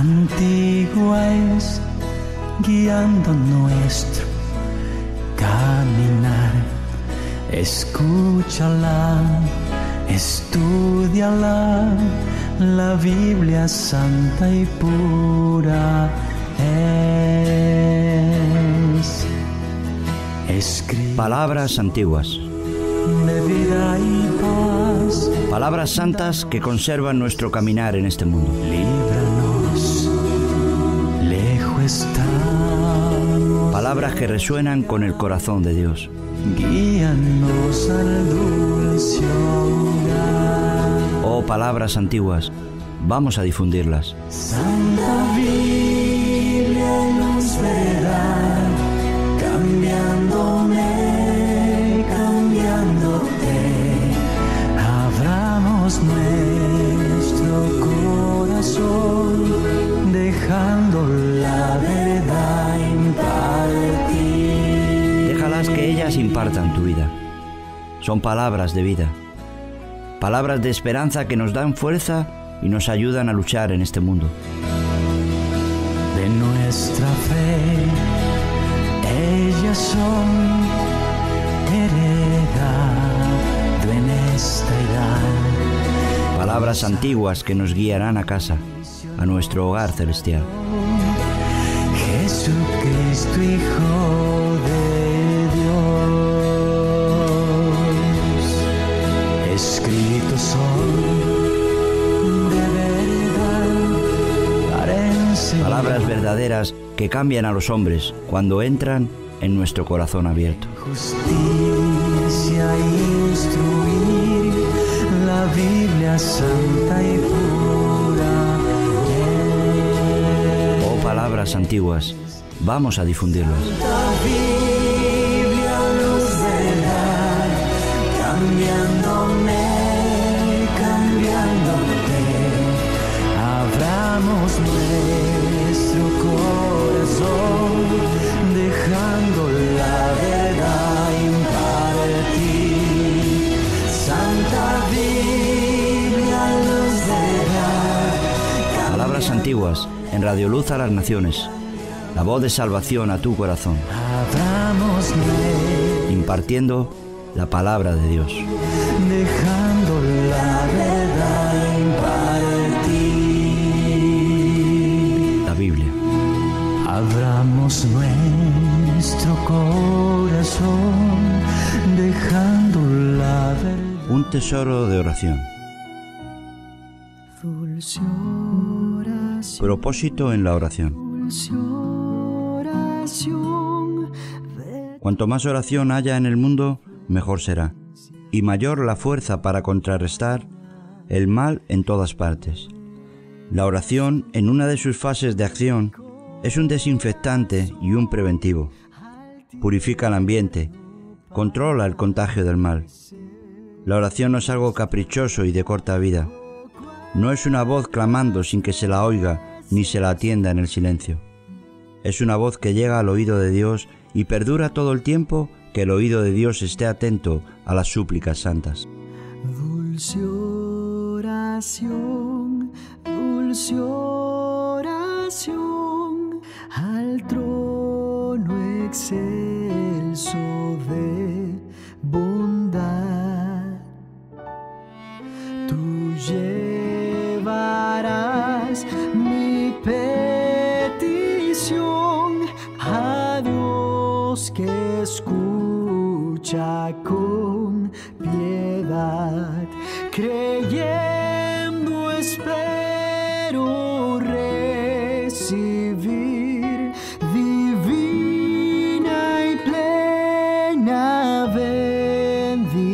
Antigua es guiando nuestro caminar. Escúchala, estúdiala, la Biblia santa y pura es. Palabras antiguas. De vida y paz. Palabras santas que conservan nuestro caminar en este mundo. Líbranos, lejos estamos. Palabras que resuenan con el corazón de Dios. Guíanos al dulce hogar. Oh, palabras antiguas, vamos a difundirlas. Santa Biblia, luz verdad, cambiándome, cambiándote. Abramos nuestro corazón, dejando la verdad impartir. Déjalas que ellas impartan tu vida. Son palabras de vida. Palabras de esperanza que nos dan fuerza y nos ayudan a luchar en este mundo. De nuestra fe, ellas son heredad en esta edad. Palabras antiguas que nos guiarán a casa, a nuestro hogar celestial. Jesucristo, Hijo de Dios, escritos son de verdad para enseñar. Palabras verdaderas que cambian a los hombres cuando entran en nuestro corazón abierto. Justicia, instruir, la Biblia santa y pura. Oh, palabras antiguas, vamos a difundirlas. La Biblia, luz verdad, cambiándome, cambiándote. Abramos nuestro corazón, dejando la verdad impartir. Santa Biblia, luz verdad. Palabras antiguas en Radio Luz a las Naciones. La voz de salvación a tu corazón. Abramos impartiendo la palabra de Dios. Dejando la verdad impartir. La Biblia. Abramos nuestro corazón, dejando la verdad. Un tesoro de oración. Dulce oración. Propósito en la oración. Dulce oración. Cuanto más oración haya en el mundo, mejor será, y mayor la fuerza para contrarrestar el mal en todas partes. La oración, en una de sus fases de acción, es un desinfectante y un preventivo. Purifica el ambiente, controla el contagio del mal. La oración no es algo caprichoso y de corta vida. No es una voz clamando sin que se la oiga ni se la atienda en el silencio. Es una voz que llega al oído de Dios y perdura todo el tiempo que el oído de Dios esté atento a las súplicas santas. Dulce oración, dulce oración, al trono excelso de bondad. Tú llevarás mi petición a Dios que escucha con piedad. Creyendo espero recibir divina y plena bendición,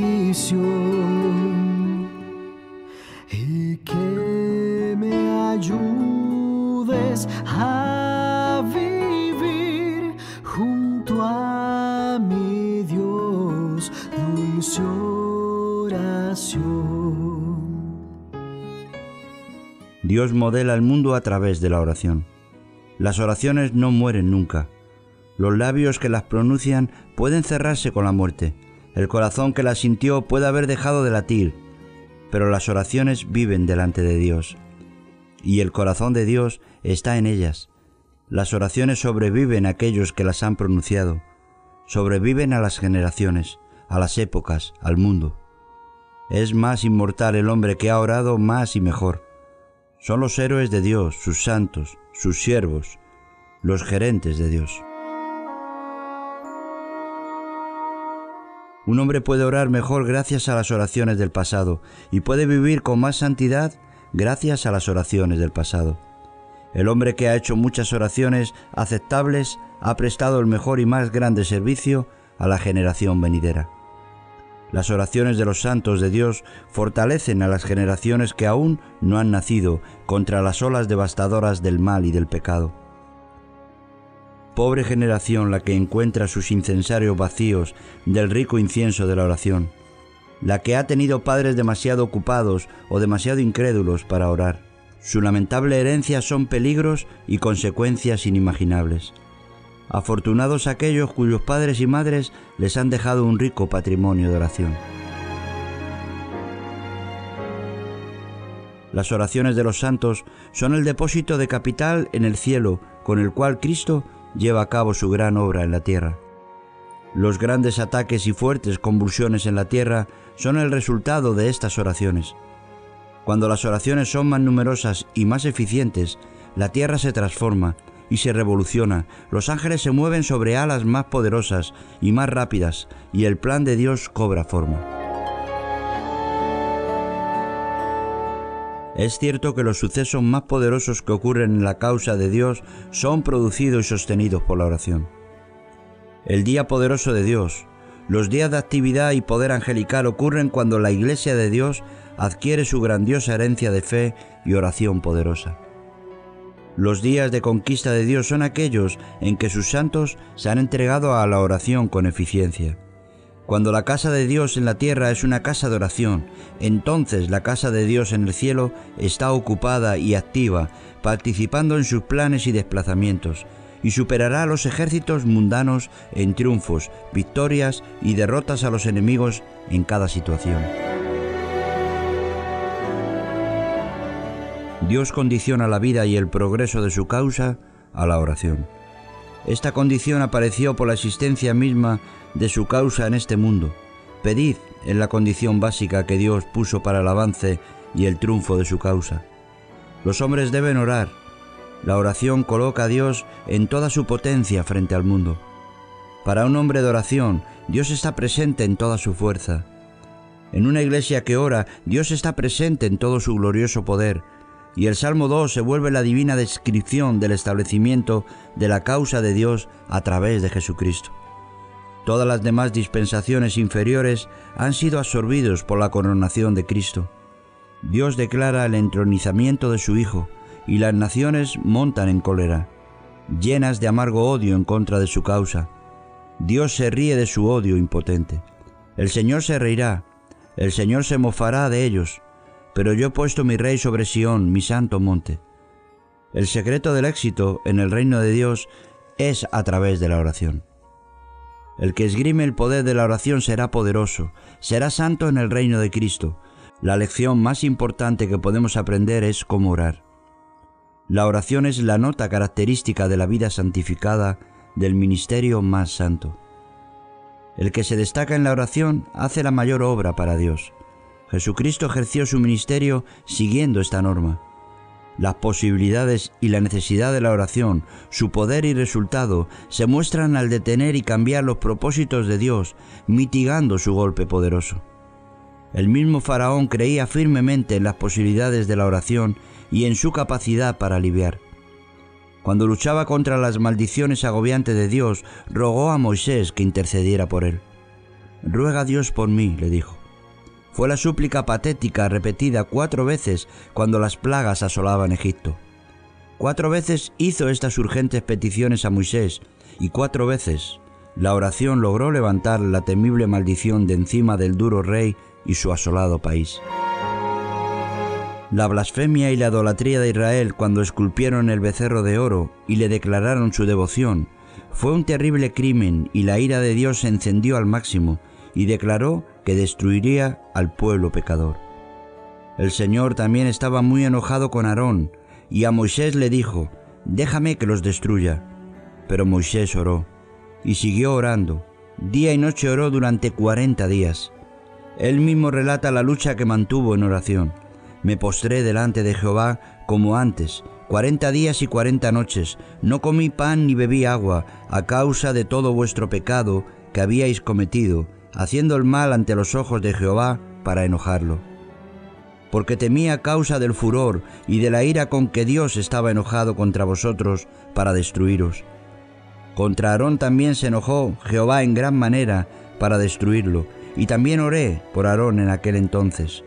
y que me ayudes a vivir junto a mi Dios. Dulce oración. Dios modela el mundo a través de la oración. Las oraciones no mueren nunca. Los labios que las pronuncian pueden cerrarse con la muerte. El corazón que las sintió puede haber dejado de latir, pero las oraciones viven delante de Dios. y el corazón de Dios está en ellas. Las oraciones sobreviven a aquellos que las han pronunciado, sobreviven a las generaciones, a las épocas, al mundo. Es más inmortal el hombre que ha orado más y mejor. Son los héroes de Dios, sus santos, sus siervos, los gerentes de Dios. Un hombre puede orar mejor gracias a las oraciones del pasado y puede vivir con más santidad gracias a las oraciones del pasado. El hombre que ha hecho muchas oraciones aceptables ha prestado el mejor y más grande servicio a la generación venidera. Las oraciones de los santos de Dios fortalecen a las generaciones que aún no han nacido contra las olas devastadoras del mal y del pecado. Pobre generación la que encuentra sus incensarios vacíos del rico incienso de la oración, la que ha tenido padres demasiado ocupados o demasiado incrédulos para orar. Su lamentable herencia son peligros y consecuencias inimaginables. Afortunados aquellos cuyos padres y madres les han dejado un rico patrimonio de oración. Las oraciones de los santos son el depósito de capital en el cielo con el cual Cristo lleva a cabo su gran obra en la tierra. Los grandes ataques y fuertes convulsiones en la tierra son el resultado de estas oraciones. Cuando las oraciones son más numerosas y más eficientes, la tierra se transforma y se revoluciona, los ángeles se mueven sobre alas más poderosas y más rápidas, y el plan de Dios cobra forma. Es cierto que los sucesos más poderosos que ocurren en la causa de Dios son producidos y sostenidos por la oración. El día poderoso de Dios, los días de actividad y poder angelical ocurren cuando la Iglesia de Dios adquiere su grandiosa herencia de fe y oración poderosa. Los días de conquista de Dios son aquellos en que sus santos se han entregado a la oración con eficiencia. Cuando la casa de Dios en la tierra es una casa de oración, entonces la casa de Dios en el cielo está ocupada y activa, participando en sus planes y desplazamientos, y superará a los ejércitos mundanos en triunfos, victorias y derrotas a los enemigos en cada situación. Dios condiciona la vida y el progreso de su causa a la oración. Esta condición apareció por la existencia misma de su causa en este mundo. Pedid en la condición básica que Dios puso para el avance y el triunfo de su causa. Los hombres deben orar. La oración coloca a Dios en toda su potencia frente al mundo. Para un hombre de oración, Dios está presente en toda su fuerza. En una iglesia que ora, Dios está presente en todo su glorioso poder, y el Salmo 2 se vuelve la divina descripción del establecimiento de la causa de Dios a través de Jesucristo. Todas las demás dispensaciones inferiores han sido absorbidos por la coronación de Cristo. Dios declara el entronizamiento de su Hijo, y las naciones montan en cólera, llenas de amargo odio en contra de su causa. Dios se ríe de su odio impotente. El Señor se reirá, el Señor se mofará de ellos, pero yo he puesto mi rey sobre Sión, mi santo monte. El secreto del éxito en el reino de Dios es a través de la oración. El que esgrime el poder de la oración será poderoso, será santo en el reino de Cristo. La lección más importante que podemos aprender es cómo orar. La oración es la nota característica de la vida santificada del ministerio más santo. El que se destaca en la oración hace la mayor obra para Dios. Jesucristo ejerció su ministerio siguiendo esta norma. Las posibilidades y la necesidad de la oración, su poder y resultado, se muestran al detener y cambiar los propósitos de Dios, mitigando su golpe poderoso. El mismo Faraón creía firmemente en las posibilidades de la oración y en su capacidad para aliviar. Cuando luchaba contra las maldiciones agobiantes de Dios, rogó a Moisés que intercediera por él. «Ruega a Dios por mí», le dijo. Fue la súplica patética repetida 4 veces cuando las plagas asolaban Egipto. 4 veces hizo estas urgentes peticiones a Moisés, y 4 veces la oración logró levantar la temible maldición de encima del duro rey y su asolado país. La blasfemia y la idolatría de Israel cuando esculpieron el becerro de oro y le declararon su devoción fue un terrible crimen, y la ira de Dios se encendió al máximo y declaró que destruiría al pueblo pecador. El Señor también estaba muy enojado con Aarón, y a Moisés le dijo: «Déjame que los destruya». Pero Moisés oró, y siguió orando. Día y noche oró durante 40 días. Él mismo relata la lucha que mantuvo en oración. «Me postré delante de Jehová como antes, 40 días y 40 noches. No comí pan ni bebí agua, a causa de todo vuestro pecado que habíais cometido, haciendo el mal ante los ojos de Jehová para enojarlo. Porque temía a causa del furor y de la ira con que Dios estaba enojado contra vosotros para destruiros. Contra Aarón también se enojó Jehová en gran manera para destruirlo, y también oré por Aarón en aquel entonces».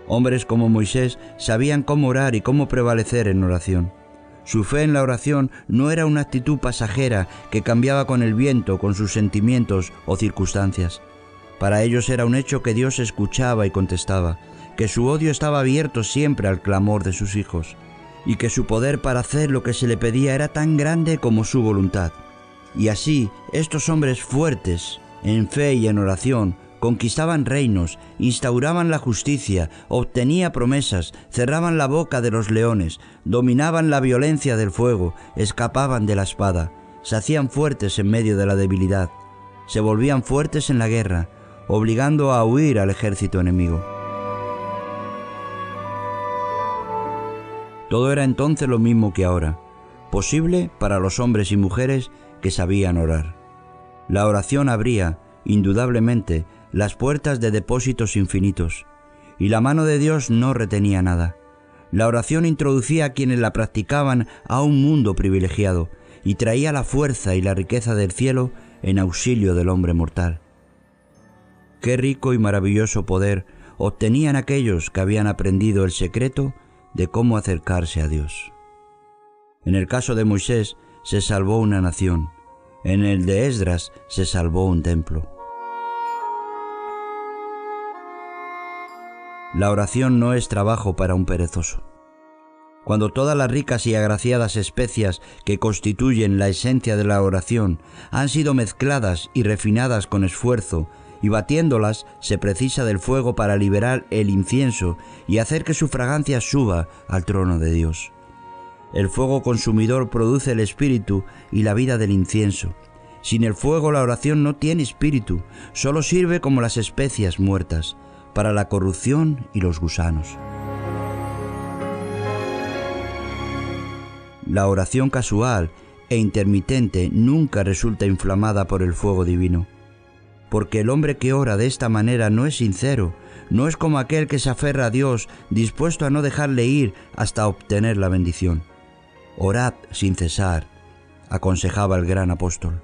Hombres como Moisés sabían cómo orar y cómo prevalecer en oración. Su fe en la oración no era una actitud pasajera que cambiaba con el viento, con sus sentimientos o circunstancias. Para ellos era un hecho que Dios escuchaba y contestaba, que su odio estaba abierto siempre al clamor de sus hijos, y que su poder para hacer lo que se le pedía era tan grande como su voluntad. Y así, estos hombres fuertes, en fe y en oración, conquistaban reinos, instauraban la justicia, obtenían promesas, cerraban la boca de los leones, dominaban la violencia del fuego, escapaban de la espada, se hacían fuertes en medio de la debilidad, se volvían fuertes en la guerra, obligando a huir al ejército enemigo. Todo era entonces lo mismo que ahora, posible para los hombres y mujeres que sabían orar. La oración abría, indudablemente, las puertas de depósitos infinitos, y la mano de Dios no retenía nada. La oración introducía a quienes la practicaban a un mundo privilegiado, y traía la fuerza y la riqueza del cielo en auxilio del hombre mortal. Qué rico y maravilloso poder obtenían aquellos que habían aprendido el secreto de cómo acercarse a Dios. En el caso de Moisés se salvó una nación, en el de Esdras se salvó un templo. La oración no es trabajo para un perezoso. Cuando todas las ricas y agraciadas especias que constituyen la esencia de la oración han sido mezcladas y refinadas con esfuerzo, y batiéndolas se precisa del fuego para liberar el incienso y hacer que su fragancia suba al trono de Dios. El fuego consumidor produce el espíritu y la vida del incienso. Sin el fuego la oración no tiene espíritu, solo sirve como las especias muertas, para la corrupción y los gusanos. La oración casual e intermitente nunca resulta inflamada por el fuego divino, porque el hombre que ora de esta manera no es sincero, no es como aquel que se aferra a Dios dispuesto a no dejarle ir hasta obtener la bendición. Orad sin cesar, aconsejaba el gran apóstol.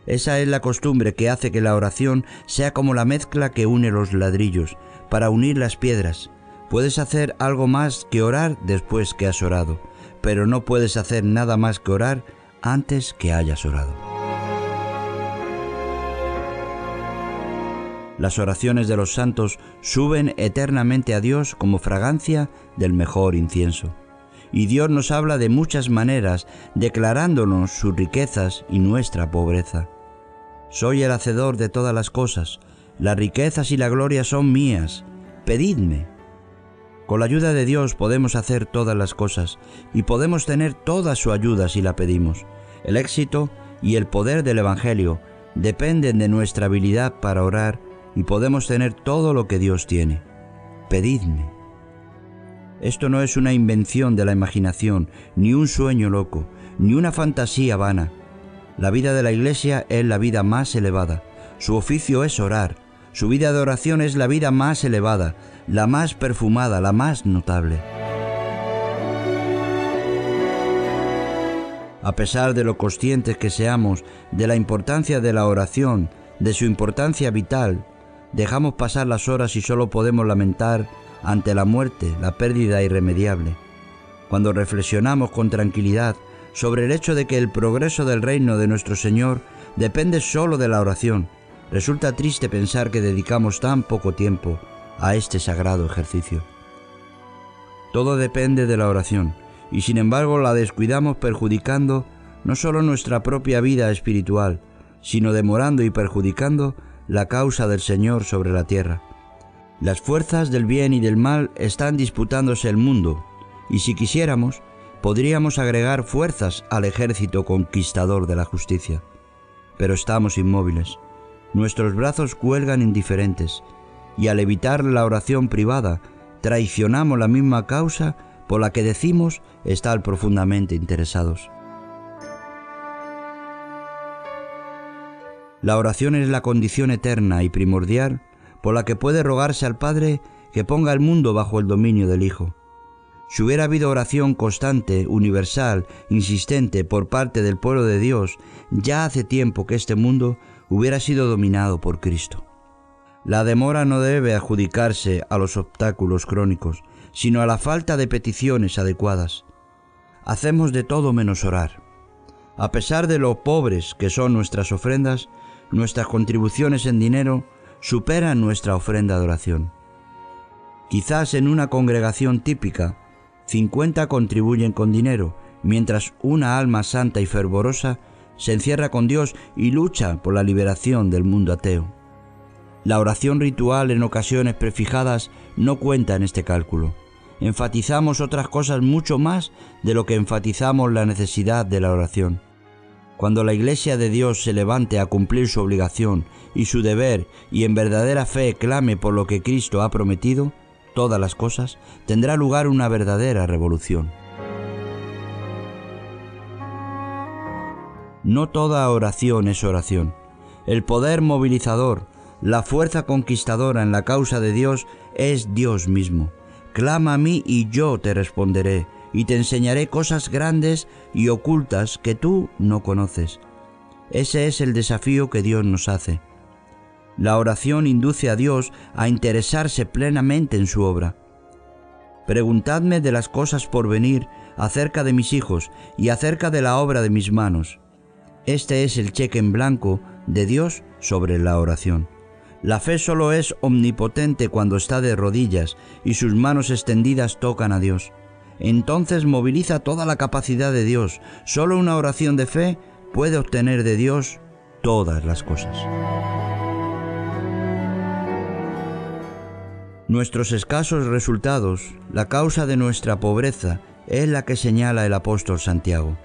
Esa es la costumbre que hace que la oración sea como la mezcla que une los ladrillos para unir las piedras. Puedes hacer algo más que orar después que has orado, pero no puedes hacer nada más que orar antes que hayas orado. Las oraciones de los santos suben eternamente a Dios como fragancia del mejor incienso. Y Dios nos habla de muchas maneras, declarándonos sus riquezas y nuestra pobreza. Soy el hacedor de todas las cosas, las riquezas y la gloria son mías, pedidme. Con la ayuda de Dios podemos hacer todas las cosas y podemos tener toda su ayuda si la pedimos. El éxito y el poder del Evangelio dependen de nuestra habilidad para orar y podemos tener todo lo que Dios tiene. Pedidme. Esto no es una invención de la imaginación, ni un sueño loco, ni una fantasía vana. La vida de la Iglesia es la vida más elevada. Su oficio es orar. Su vida de oración es la vida más elevada, la más perfumada, la más notable. A pesar de lo conscientes que seamos de la importancia de la oración, de su importancia vital, dejamos pasar las horas y solo podemos lamentar ante la muerte, la pérdida irremediable. Cuando reflexionamos con tranquilidad sobre el hecho de que el progreso del reino de nuestro Señor depende solo de la oración, resulta triste pensar que dedicamos tan poco tiempo a este sagrado ejercicio. Todo depende de la oración, y sin embargo la descuidamos, perjudicando no solo nuestra propia vida espiritual, sino demorando y perjudicando la causa del Señor sobre la tierra. Las fuerzas del bien y del mal están disputándose el mundo, y si quisiéramos, podríamos agregar fuerzas al ejército conquistador de la justicia. Pero estamos inmóviles, nuestros brazos cuelgan indiferentes, y al evitar la oración privada, traicionamos la misma causa por la que decimos estar profundamente interesados. La oración es la condición eterna y primordial por la que puede rogarse al Padre que ponga el mundo bajo el dominio del Hijo. Si hubiera habido oración constante, universal, insistente por parte del pueblo de Dios, ya hace tiempo que este mundo hubiera sido dominado por Cristo. La demora no debe adjudicarse a los obstáculos crónicos, sino a la falta de peticiones adecuadas. Hacemos de todo menos orar. A pesar de lo pobres que son nuestras ofrendas, nuestras contribuciones en dinero superan nuestra ofrenda de oración. Quizás en una congregación típica, 50 contribuyen con dinero, mientras una alma santa y fervorosa se encierra con Dios y lucha por la liberación del mundo ateo. La oración ritual en ocasiones prefijadas no cuenta en este cálculo. Enfatizamos otras cosas mucho más de lo que enfatizamos la necesidad de la oración. Cuando la Iglesia de Dios se levante a cumplir su obligación y su deber y en verdadera fe clame por lo que Cristo ha prometido, todas las cosas, tendrá lugar una verdadera revolución. No toda oración es oración. El poder movilizador, la fuerza conquistadora en la causa de Dios es Dios mismo. Clama a mí y yo te responderé, y te enseñaré cosas grandes y ocultas que tú no conoces. Ese es el desafío que Dios nos hace. La oración induce a Dios a interesarse plenamente en su obra. Preguntadme de las cosas por venir, acerca de mis hijos y acerca de la obra de mis manos. Este es el cheque en blanco de Dios sobre la oración. La fe solo es omnipotente cuando está de rodillas y sus manos extendidas tocan a Dios. Entonces moviliza toda la capacidad de Dios. Solo una oración de fe puede obtener de Dios todas las cosas. Nuestros escasos resultados, la causa de nuestra pobreza, es la que señala el apóstol Santiago.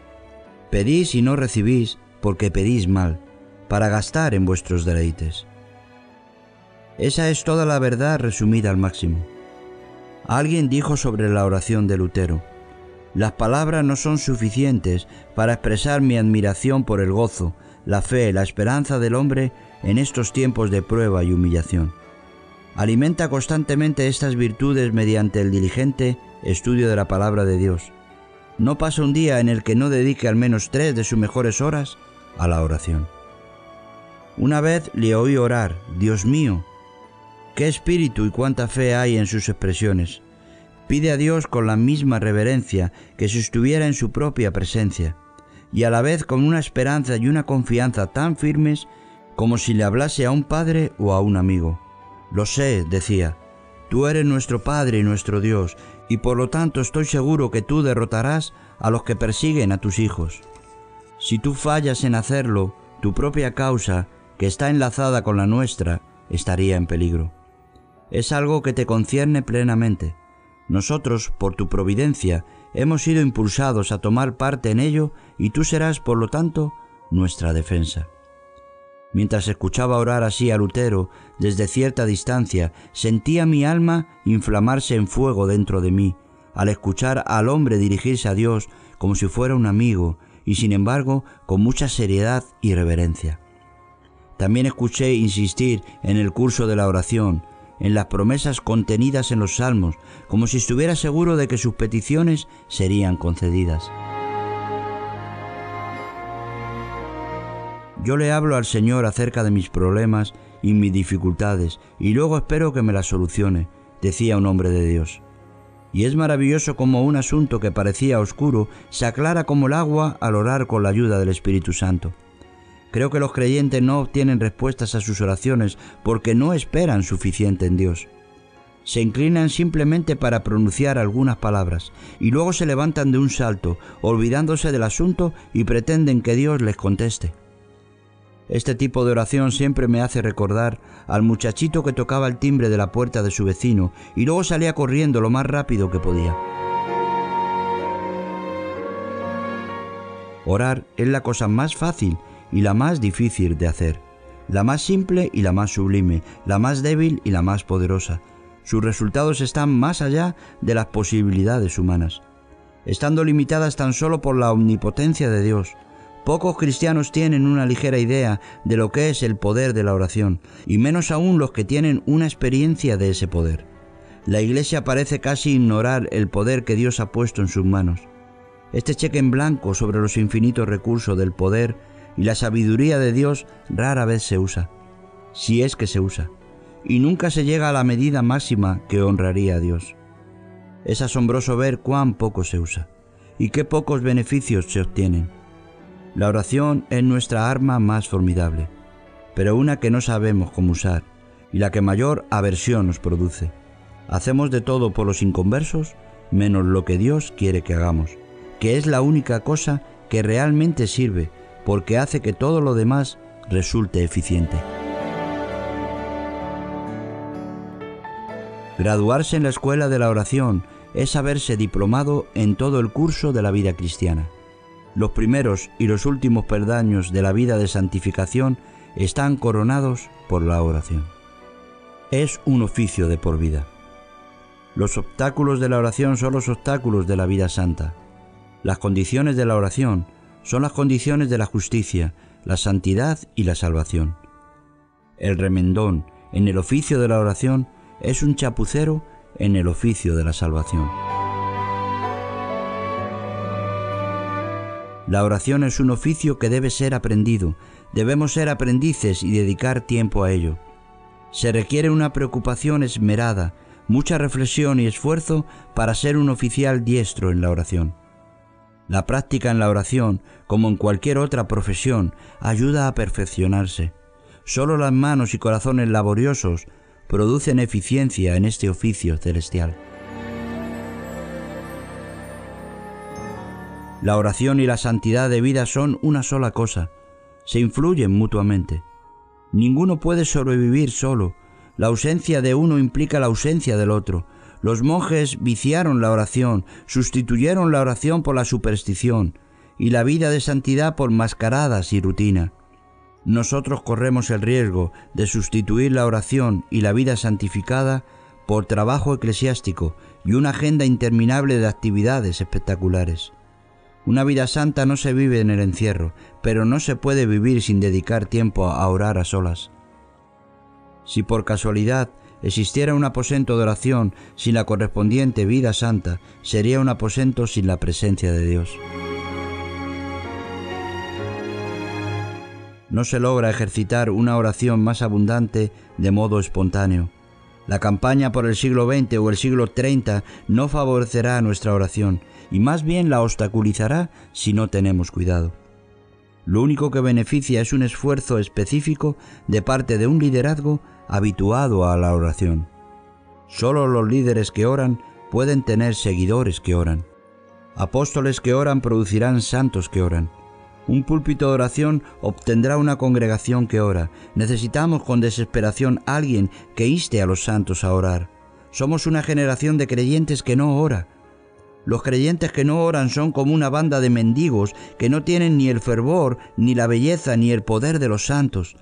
Pedís y no recibís, porque pedís mal, para gastar en vuestros deleites. Esa es toda la verdad resumida al máximo. Alguien dijo sobre la oración de Lutero: las palabras no son suficientes para expresar mi admiración por el gozo, la fe, la esperanza del hombre en estos tiempos de prueba y humillación. Alimenta constantemente estas virtudes mediante el diligente estudio de la palabra de Dios. No pasa un día en el que no dedique al menos 3 de sus mejores horas a la oración. Una vez le oí orar: Dios mío, qué espíritu y cuánta fe hay en sus expresiones. Pide a Dios con la misma reverencia que si estuviera en su propia presencia, y a la vez con una esperanza y una confianza tan firmes como si le hablase a un padre o a un amigo. Lo sé, decía, tú eres nuestro Padre y nuestro Dios, y por lo tanto estoy seguro que tú derrotarás a los que persiguen a tus hijos. Si tú fallas en hacerlo, tu propia causa, que está enlazada con la nuestra, estaría en peligro. Es algo que te concierne plenamente. Nosotros, por tu providencia, hemos sido impulsados a tomar parte en ello y tú serás, por lo tanto, nuestra defensa. Mientras escuchaba orar así a Lutero, desde cierta distancia, sentía mi alma inflamarse en fuego dentro de mí, al escuchar al hombre dirigirse a Dios como si fuera un amigo, y sin embargo, con mucha seriedad y reverencia. También escuché insistir en el curso de la oración, en las promesas contenidas en los salmos, como si estuviera seguro de que sus peticiones serían concedidas. Yo le hablo al Señor acerca de mis problemas y mis dificultades, y luego espero que me las solucione, decía un hombre de Dios. Y es maravilloso cómo un asunto que parecía oscuro se aclara como el agua al orar con la ayuda del Espíritu Santo. Creo que los creyentes no obtienen respuestas a sus oraciones porque no esperan suficiente en Dios. Se inclinan simplemente para pronunciar algunas palabras y luego se levantan de un salto, olvidándose del asunto, y pretenden que Dios les conteste. Este tipo de oración siempre me hace recordar al muchachito que tocaba el timbre de la puerta de su vecino y luego salía corriendo lo más rápido que podía. Orar es la cosa más fácil y la más difícil de hacer, la más simple y la más sublime, la más débil y la más poderosa. Sus resultados están más allá de las posibilidades humanas, estando limitadas tan solo por la omnipotencia de Dios. Pocos cristianos tienen una ligera idea de lo que es el poder de la oración, y menos aún los que tienen una experiencia de ese poder. La Iglesia parece casi ignorar el poder que Dios ha puesto en sus manos. Este cheque en blanco sobre los infinitos recursos del poder y la sabiduría de Dios rara vez se usa, si es que se usa, y nunca se llega a la medida máxima que honraría a Dios. Es asombroso ver cuán poco se usa y qué pocos beneficios se obtienen. La oración es nuestra arma más formidable, pero una que no sabemos cómo usar y la que mayor aversión nos produce. Hacemos de todo por los inconversos menos lo que Dios quiere que hagamos, que es la única cosa que realmente sirve, porque hace que todo lo demás resulte eficiente. Graduarse en la escuela de la oración es haberse diplomado en todo el curso de la vida cristiana. Los primeros y los últimos peldaños de la vida de santificación están coronados por la oración. Es un oficio de por vida. Los obstáculos de la oración son los obstáculos de la vida santa. Las condiciones de la oración son las condiciones de la justicia, la santidad y la salvación. El remendón en el oficio de la oración es un chapucero en el oficio de la salvación. La oración es un oficio que debe ser aprendido. Debemos ser aprendices y dedicar tiempo a ello. Se requiere una preocupación esmerada, mucha reflexión y esfuerzo para ser un oficial diestro en la oración. La práctica en la oración, como en cualquier otra profesión, ayuda a perfeccionarse. Solo las manos y corazones laboriosos producen eficiencia en este oficio celestial. La oración y la santidad de vida son una sola cosa, se influyen mutuamente. Ninguno puede sobrevivir solo, la ausencia de uno implica la ausencia del otro. Los monjes viciaron la oración, sustituyeron la oración por la superstición y la vida de santidad por mascaradas y rutina. Nosotros corremos el riesgo de sustituir la oración y la vida santificada por trabajo eclesiástico y una agenda interminable de actividades espectaculares. Una vida santa no se vive en el encierro, pero no se puede vivir sin dedicar tiempo a orar a solas. Si por casualidad existiera un aposento de oración sin la correspondiente vida santa, sería un aposento sin la presencia de Dios. No se logra ejercitar una oración más abundante de modo espontáneo. La campaña por el siglo XX o el siglo 30 no favorecerá nuestra oración y más bien la obstaculizará si no tenemos cuidado. Lo único que beneficia es un esfuerzo específico de parte de un liderazgo habituado a la oración. Solo los líderes que oran pueden tener seguidores que oran. Apóstoles que oran producirán santos que oran. Un púlpito de oración obtendrá una congregación que ora. Necesitamos con desesperación a alguien que inste a los santos a orar. Somos una generación de creyentes que no ora. Los creyentes que no oran son como una banda de mendigos que no tienen ni el fervor, ni la belleza, ni el poder de los santos.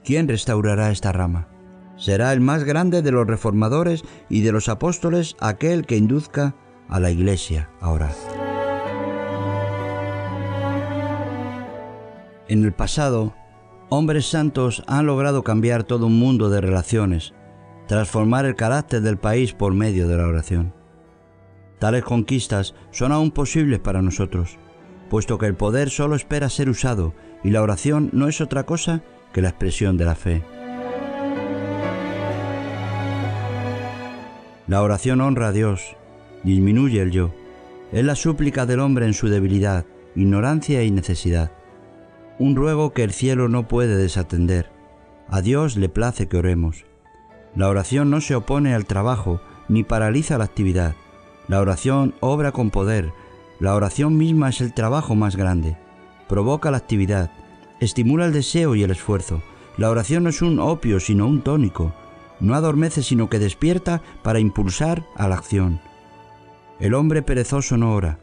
¿Quién restaurará esta rama? Será el más grande de los reformadores y de los apóstoles aquel que induzca a la Iglesia a orar. En el pasado, hombres santos han logrado cambiar todo un mundo de relaciones, transformar el carácter del país por medio de la oración. Tales conquistas son aún posibles para nosotros, puesto que el poder solo espera ser usado y la oración no es otra cosa que la expresión de la fe. La oración honra a Dios, disminuye el yo. Es la súplica del hombre en su debilidad, ignorancia y necesidad. Un ruego que el cielo no puede desatender. A Dios le place que oremos. La oración no se opone al trabajo ni paraliza la actividad. La oración obra con poder. La oración misma es el trabajo más grande. Provoca la actividad, estimula el deseo y el esfuerzo. La oración no es un opio sino un tónico. No adormece sino que despierta para impulsar a la acción. El hombre perezoso no ora,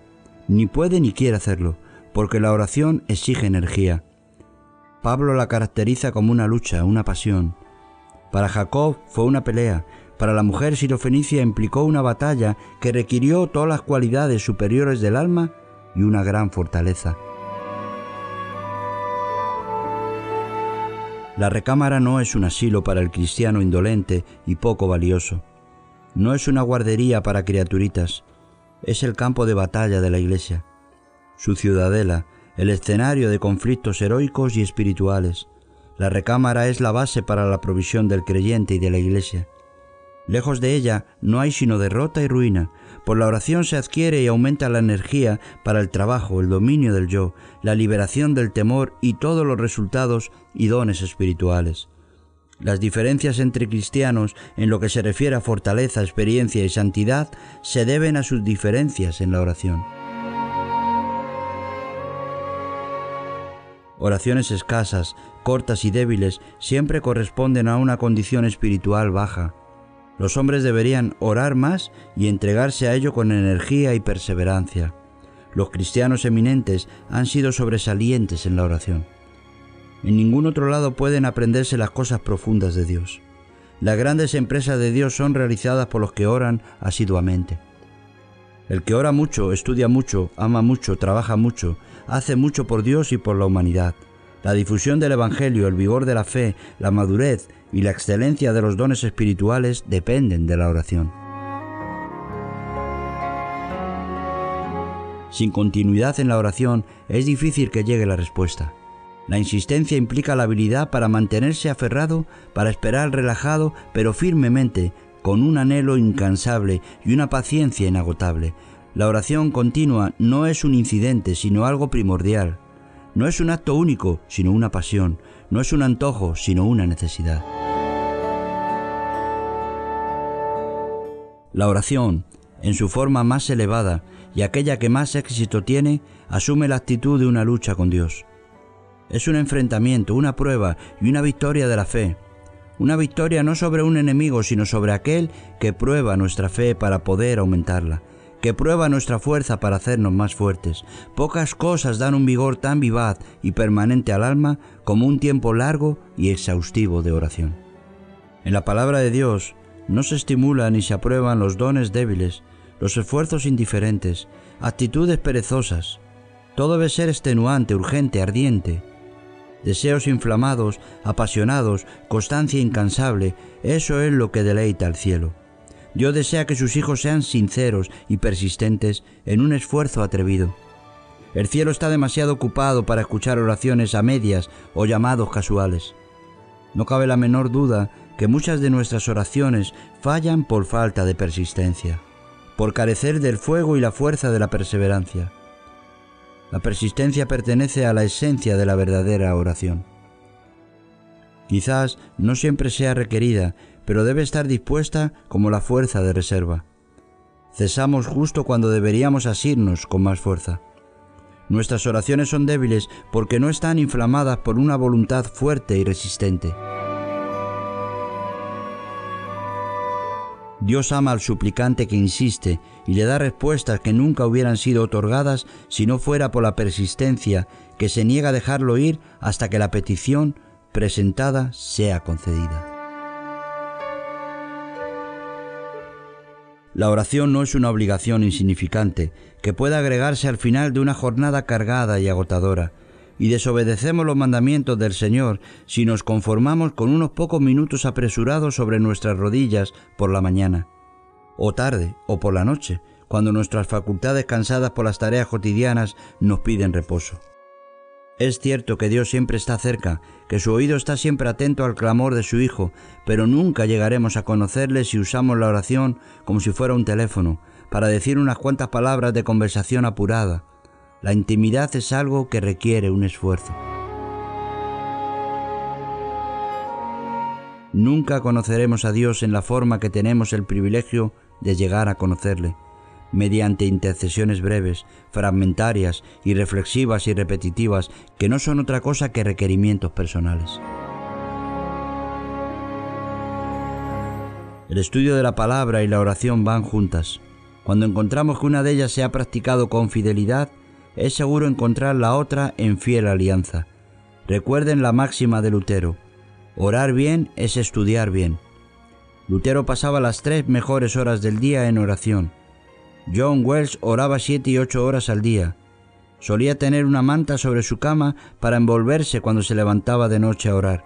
ni puede ni quiere hacerlo, porque la oración exige energía. Pablo la caracteriza como una lucha, una pasión. Para Jacob fue una pelea, para la mujer sirofenicia implicó una batalla que requirió todas las cualidades superiores del alma y una gran fortaleza. La recámara no es un asilo para el cristiano indolente y poco valioso. No es una guardería para criaturitas. Es el campo de batalla de la Iglesia. Su ciudadela, el escenario de conflictos heroicos y espirituales. La recámara es la base para la provisión del creyente y de la Iglesia. Lejos de ella no hay sino derrota y ruina. Por la oración se adquiere y aumenta la energía para el trabajo, el dominio del yo, la liberación del temor y todos los resultados y dones espirituales. Las diferencias entre cristianos en lo que se refiere a fortaleza, experiencia y santidad se deben a sus diferencias en la oración. Oraciones escasas, cortas y débiles siempre corresponden a una condición espiritual baja. Los hombres deberían orar más y entregarse a ello con energía y perseverancia. Los cristianos eminentes han sido sobresalientes en la oración. En ningún otro lado pueden aprenderse las cosas profundas de Dios. Las grandes empresas de Dios son realizadas por los que oran asiduamente. El que ora mucho, estudia mucho, ama mucho, trabaja mucho, hace mucho por Dios y por la humanidad. La difusión del Evangelio, el vigor de la fe, la madurez y la excelencia de los dones espirituales dependen de la oración. Sin continuidad en la oración es difícil que llegue la respuesta. La insistencia implica la habilidad para mantenerse aferrado, para esperar relajado, pero firmemente, con un anhelo incansable y una paciencia inagotable. La oración continua no es un incidente, sino algo primordial. No es un acto único, sino una pasión. No es un antojo, sino una necesidad. La oración, en su forma más elevada y aquella que más éxito tiene, asume la actitud de una lucha con Dios. Es un enfrentamiento, una prueba y una victoria de la fe. Una victoria no sobre un enemigo, sino sobre aquel que prueba nuestra fe para poder aumentarla, que prueba nuestra fuerza para hacernos más fuertes. Pocas cosas dan un vigor tan vivaz y permanente al alma como un tiempo largo y exhaustivo de oración. En la palabra de Dios no se estimulan ni se aprueban los dones débiles, los esfuerzos indiferentes, actitudes perezosas. Todo debe ser extenuante, urgente, ardiente. Deseos inflamados, apasionados, constancia incansable, eso es lo que deleita al cielo. Dios desea que sus hijos sean sinceros y persistentes en un esfuerzo atrevido. El cielo está demasiado ocupado para escuchar oraciones a medias o llamados casuales. No cabe la menor duda que muchas de nuestras oraciones fallan por falta de persistencia, por carecer del fuego y la fuerza de la perseverancia. La persistencia pertenece a la esencia de la verdadera oración. Quizás no siempre sea requerida, pero debe estar dispuesta como la fuerza de reserva. Cesamos justo cuando deberíamos asirnos con más fuerza. Nuestras oraciones son débiles porque no están inflamadas por una voluntad fuerte y resistente. Dios ama al suplicante que insiste y le da respuestas que nunca hubieran sido otorgadas si no fuera por la persistencia que se niega a dejarlo ir hasta que la petición presentada sea concedida. La oración no es una obligación insignificante que pueda agregarse al final de una jornada cargada y agotadora, y desobedecemos los mandamientos del Señor si nos conformamos con unos pocos minutos apresurados sobre nuestras rodillas por la mañana, o tarde, o por la noche, cuando nuestras facultades cansadas por las tareas cotidianas nos piden reposo. Es cierto que Dios siempre está cerca, que su oído está siempre atento al clamor de su Hijo, pero nunca llegaremos a conocerle si usamos la oración como si fuera un teléfono, para decir unas cuantas palabras de conversación apurada. La intimidad es algo que requiere un esfuerzo. Nunca conoceremos a Dios en la forma que tenemos el privilegio de llegar a conocerle, mediante intercesiones breves, fragmentarias, irreflexivas y repetitivas, que no son otra cosa que requerimientos personales. El estudio de la palabra y la oración van juntas. Cuando encontramos que una de ellas se ha practicado con fidelidad, es seguro encontrar la otra en fiel alianza. Recuerden la máxima de Lutero: orar bien es estudiar bien. Lutero pasaba las 3 mejores horas del día en oración. John Wells oraba 7 y 8 horas al día. Solía tener una manta sobre su cama para envolverse cuando se levantaba de noche a orar.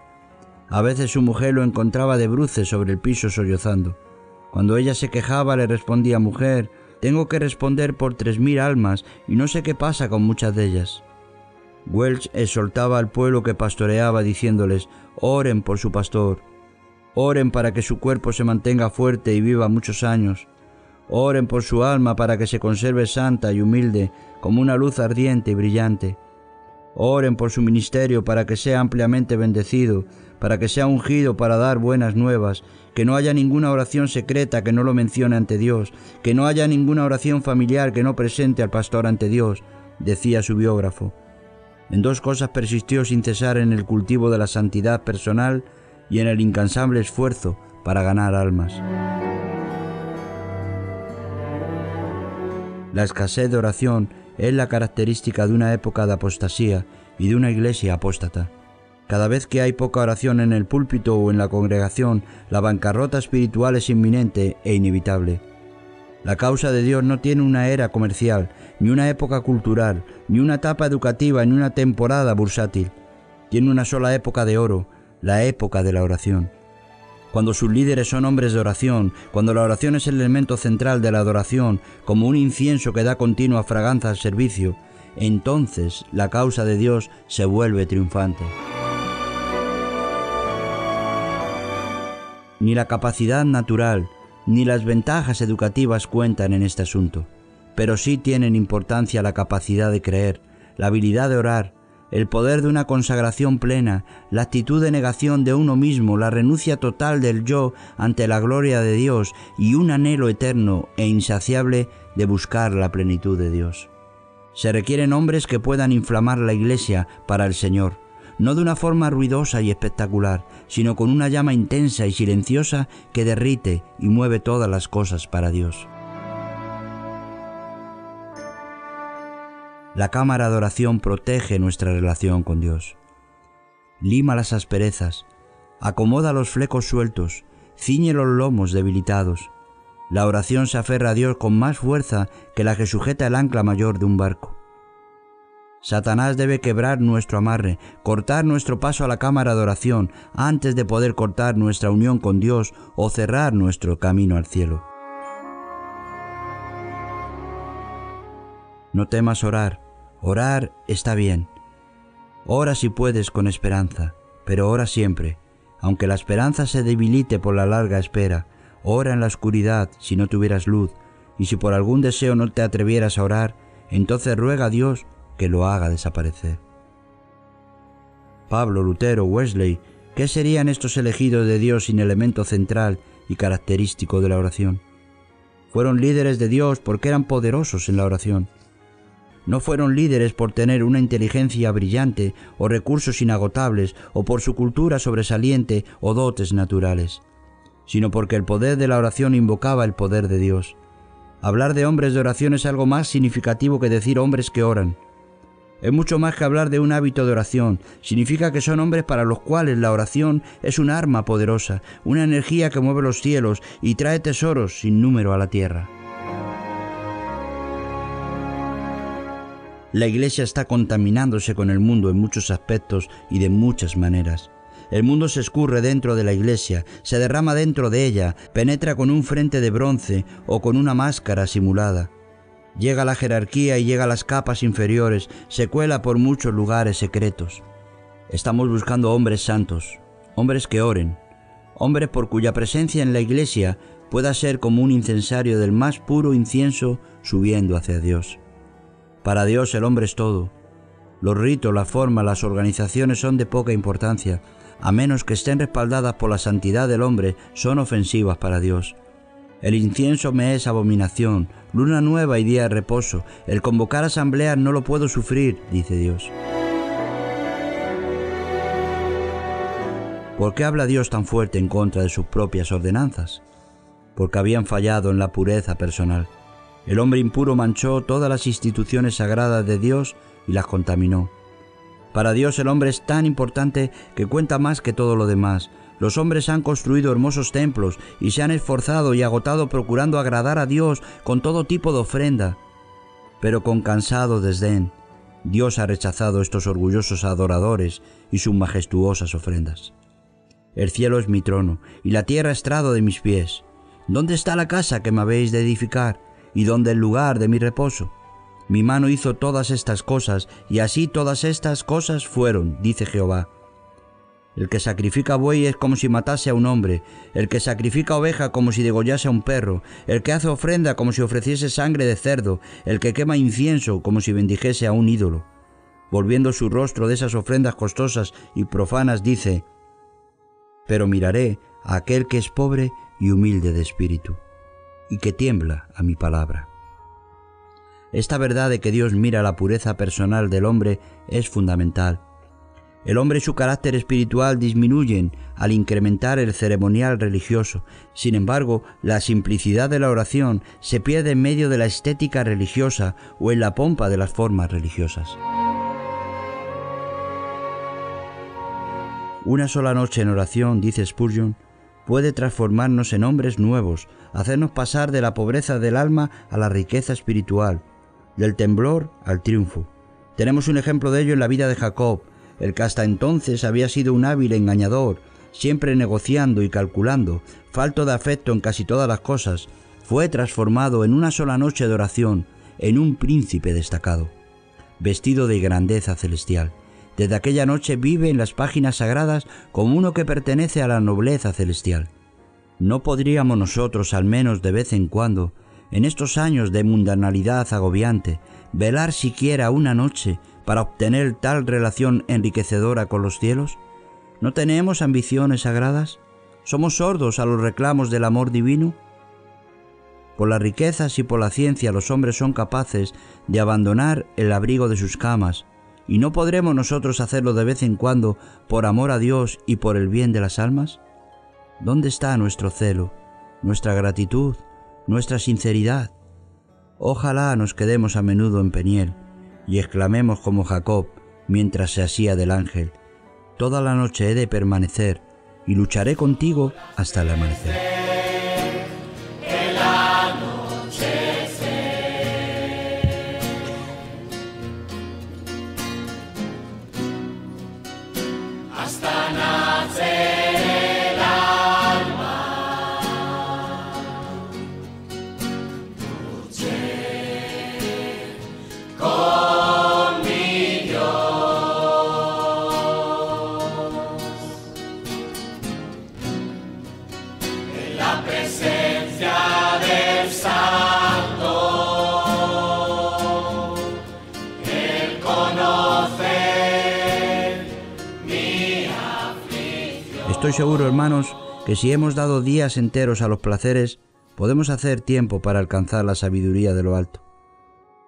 A veces su mujer lo encontraba de bruces sobre el piso sollozando. Cuando ella se quejaba, le respondía: «Mujer, tengo que responder por 3000 almas y no sé qué pasa con muchas de ellas». Wells exhortaba al pueblo que pastoreaba diciéndoles: «Oren por su pastor. Oren para que su cuerpo se mantenga fuerte y viva muchos años. Oren por su alma para que se conserve santa y humilde como una luz ardiente y brillante. Oren por su ministerio para que sea ampliamente bendecido, para que sea ungido para dar buenas nuevas, que no haya ninguna oración secreta que no lo mencione ante Dios, que no haya ninguna oración familiar que no presente al pastor ante Dios», decía su biógrafo. En 2 cosas persistió sin cesar: en el cultivo de la santidad personal y en el incansable esfuerzo para ganar almas. La escasez de oración es la característica de una época de apostasía y de una iglesia apóstata. Cada vez que hay poca oración en el púlpito o en la congregación, la bancarrota espiritual es inminente e inevitable. La causa de Dios no tiene una era comercial, ni una época cultural, ni una etapa educativa, ni una temporada bursátil. Tiene una sola época de oro: la época de la oración. Cuando sus líderes son hombres de oración, cuando la oración es el elemento central de la adoración, como un incienso que da continua fragancia al servicio, entonces la causa de Dios se vuelve triunfante. Ni la capacidad natural, ni las ventajas educativas cuentan en este asunto, pero sí tienen importancia la capacidad de creer, la habilidad de orar, el poder de una consagración plena, la actitud de negación de uno mismo, la renuncia total del yo ante la gloria de Dios y un anhelo eterno e insaciable de buscar la plenitud de Dios. Se requieren hombres que puedan inflamar la Iglesia para el Señor, no de una forma ruidosa y espectacular, sino con una llama intensa y silenciosa que derrite y mueve todas las cosas para Dios. La cámara de oración protege nuestra relación con Dios. Lima las asperezas, acomoda los flecos sueltos, ciñe los lomos debilitados. La oración se aferra a Dios con más fuerza que la que sujeta el ancla mayor de un barco. Satanás debe quebrar nuestro amarre, cortar nuestro paso a la cámara de oración antes de poder cortar nuestra unión con Dios o cerrar nuestro camino al cielo. No temas orar. Orar está bien. Ora si puedes con esperanza, pero ora siempre. Aunque la esperanza se debilite por la larga espera, ora en la oscuridad si no tuvieras luz, y si por algún deseo no te atrevieras a orar, entonces ruega a Dios que lo haga desaparecer. Pablo, Lutero, Wesley, ¿qué serían estos elegidos de Dios sin elemento central y característico de la oración? Fueron líderes de Dios porque eran poderosos en la oración. No fueron líderes por tener una inteligencia brillante o recursos inagotables o por su cultura sobresaliente o dotes naturales, sino porque el poder de la oración invocaba el poder de Dios. Hablar de hombres de oración es algo más significativo que decir hombres que oran. Es mucho más que hablar de un hábito de oración. Significa que son hombres para los cuales la oración es un arma poderosa, una energía que mueve los cielos y trae tesoros sin número a la tierra. La Iglesia está contaminándose con el mundo en muchos aspectos y de muchas maneras. El mundo se escurre dentro de la Iglesia, se derrama dentro de ella, penetra con un frente de bronce o con una máscara simulada. Llega a la jerarquía y llega a las capas inferiores, se cuela por muchos lugares secretos. Estamos buscando hombres santos, hombres que oren, hombres por cuya presencia en la Iglesia pueda ser como un incensario del más puro incienso subiendo hacia Dios. Para Dios el hombre es todo. Los ritos, las formas, las organizaciones son de poca importancia, a menos que estén respaldadas por la santidad del hombre, son ofensivas para Dios. El incienso me es abominación, luna nueva y día de reposo. El convocar asambleas no lo puedo sufrir, dice Dios. ¿Por qué habla Dios tan fuerte en contra de sus propias ordenanzas? Porque habían fallado en la pureza personal. El hombre impuro manchó todas las instituciones sagradas de Dios y las contaminó. Para Dios el hombre es tan importante que cuenta más que todo lo demás. Los hombres han construido hermosos templos y se han esforzado y agotado procurando agradar a Dios con todo tipo de ofrenda. Pero con cansado desdén, Dios ha rechazado estos orgullosos adoradores y sus majestuosas ofrendas. El cielo es mi trono y la tierra estrado de mis pies. ¿Dónde está la casa que me habéis de edificar? ¿Y dónde el lugar de mi reposo? Mi mano hizo todas estas cosas, y así todas estas cosas fueron, dice Jehová. El que sacrifica buey es como si matase a un hombre, el que sacrifica oveja como si degollase a un perro, el que hace ofrenda como si ofreciese sangre de cerdo, el que quema incienso como si bendijese a un ídolo. Volviendo su rostro de esas ofrendas costosas y profanas, dice: pero miraré a aquel que es pobre y humilde de espíritu, y que tiembla a mi palabra. Esta verdad de que Dios mira la pureza personal del hombre es fundamental. El hombre y su carácter espiritual disminuyen al incrementar el ceremonial religioso. Sin embargo, la simplicidad de la oración se pierde en medio de la estética religiosa o en la pompa de las formas religiosas. Una sola noche en oración, dice Spurgeon, puede transformarnos en hombres nuevos, hacernos pasar de la pobreza del alma a la riqueza espiritual, del temblor al triunfo. Tenemos un ejemplo de ello en la vida de Jacob, el que hasta entonces había sido un hábil engañador, siempre negociando y calculando, falto de afecto en casi todas las cosas, fue transformado en una sola noche de oración en un príncipe destacado, vestido de grandeza celestial. Desde aquella noche vive en las páginas sagradas como uno que pertenece a la nobleza celestial. ¿No podríamos nosotros, al menos de vez en cuando, en estos años de mundanalidad agobiante, velar siquiera una noche para obtener tal relación enriquecedora con los cielos? ¿No tenemos ambiciones sagradas? ¿Somos sordos a los reclamos del amor divino? Por las riquezas y por la ciencia los hombres son capaces de abandonar el abrigo de sus camas, ¿y no podremos nosotros hacerlo de vez en cuando por amor a Dios y por el bien de las almas? ¿Dónde está nuestro celo, nuestra gratitud, nuestra sinceridad? Ojalá nos quedemos a menudo en Peniel y exclamemos como Jacob mientras se asía del ángel: toda la noche he de permanecer y lucharé contigo hasta el amanecer. Hasta nacer el alma, luché con mi Dios, en la presencia del Santo, Él conoce. Estoy seguro, hermanos, que si hemos dado días enteros a los placeres, podemos hacer tiempo para alcanzar la sabiduría de lo alto.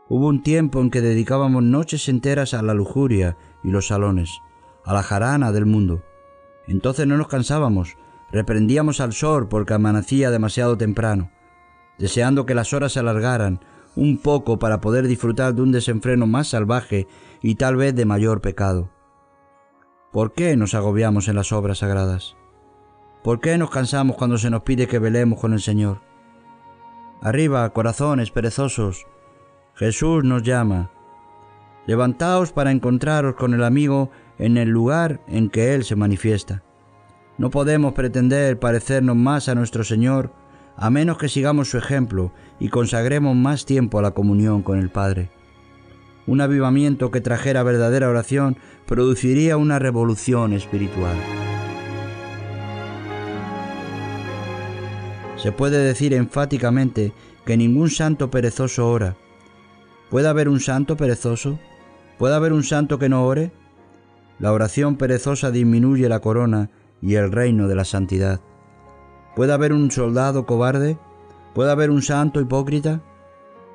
Hubo un tiempo en que dedicábamos noches enteras a la lujuria y los salones, a la jarana del mundo. Entonces no nos cansábamos, reprendíamos al sol porque amanecía demasiado temprano, deseando que las horas se alargaran un poco para poder disfrutar de un desenfreno más salvaje y tal vez de mayor pecado. ¿Por qué nos agobiamos en las obras sagradas? ¿Por qué nos cansamos cuando se nos pide que velemos con el Señor? Arriba, corazones perezosos, Jesús nos llama. Levantaos para encontraros con el amigo en el lugar en que Él se manifiesta. No podemos pretender parecernos más a nuestro Señor a menos que sigamos su ejemplo y consagremos más tiempo a la comunión con el Padre. Un avivamiento que trajera verdadera oración produciría una revolución espiritual. Se puede decir enfáticamente que ningún santo perezoso ora. ¿Puede haber un santo perezoso? ¿Puede haber un santo que no ore? La oración perezosa disminuye la corona y el reino de la santidad. ¿Puede haber un soldado cobarde? ¿Puede haber un santo hipócrita?